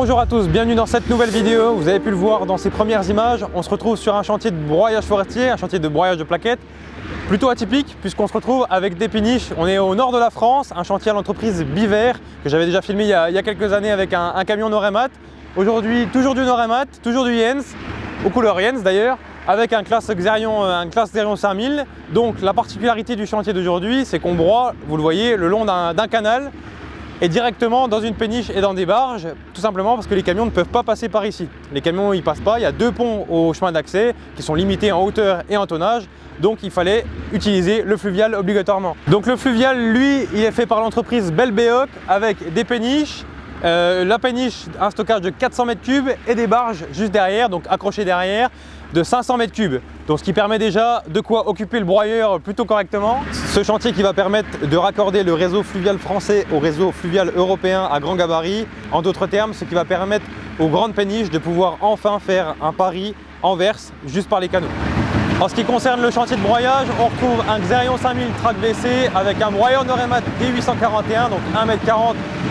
Bonjour à tous, bienvenue dans cette nouvelle vidéo. Vous avez pu le voir dans ces premières images, on se retrouve sur un chantier de broyage forestier, un chantier de broyage de plaquettes. Plutôt atypique puisqu'on se retrouve avec des péniches. On est au nord de la France, un chantier à l'entreprise Biver que j'avais déjà filmé il y a quelques années avec un camion Noremat. Aujourd'hui, toujours du Noremat, toujours du Jens, aux couleurs Jens d'ailleurs, avec un classe Xerion 5000. Donc la particularité du chantier d'aujourd'hui, c'est qu'on broie, vous le voyez, le long d'un canal et directement dans une péniche et dans des barges, tout simplement parce que les camions ne peuvent pas passer par ici. Les camions ils passent pas, il y a deux ponts au chemin d'accès qui sont limités en hauteur et en tonnage, donc il fallait utiliser le fluvial obligatoirement. Donc le fluvial, lui, il est fait par l'entreprise Belbeoc avec des péniches, la péniche, un stockage de 400 m3 et des barges juste derrière, donc accrochées derrière, de 500 m3. Donc ce qui permet déjà de quoi occuper le broyeur plutôt correctement. Ce chantier qui va permettre de raccorder le réseau fluvial français au réseau fluvial européen à grand gabarit. En d'autres termes, ce qui va permettre aux grandes péniches de pouvoir enfin faire un pari en verse juste par les canaux. En ce qui concerne le chantier de broyage, on retrouve un Xerion 5000 track WC avec un broyeur Noremat D841, donc 1,40 m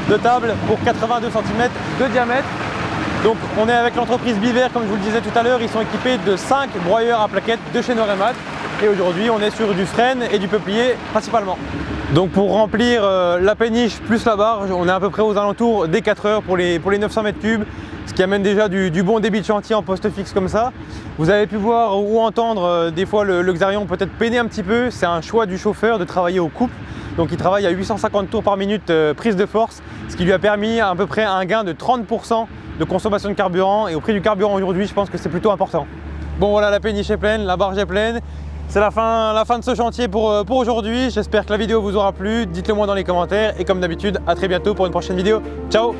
de table pour 82 cm de diamètre. Donc on est avec l'entreprise Biver, comme je vous le disais tout à l'heure, ils sont équipés de 5 broyeurs à plaquettes de chez Noremat. Et aujourd'hui on est sur du frêne et du peuplier principalement. Donc pour remplir la péniche plus la barge, on est à peu près aux alentours des 4 heures pour les 900 m3, ce qui amène déjà du bon débit de chantier en poste fixe comme ça. Vous avez pu voir ou entendre des fois le Xerion peut-être peiner un petit peu, c'est un choix du chauffeur de travailler au couple. Donc il travaille à 850 tours par minute prise de force, ce qui lui a permis à peu près un gain de 30% de consommation de carburant, et au prix du carburant aujourd'hui, je pense que c'est plutôt important. Bon voilà, la péniche est pleine, la barge est pleine. C'est la fin de ce chantier pour aujourd'hui. J'espère que la vidéo vous aura plu. Dites-le moi dans les commentaires et comme d'habitude, à très bientôt pour une prochaine vidéo. Ciao!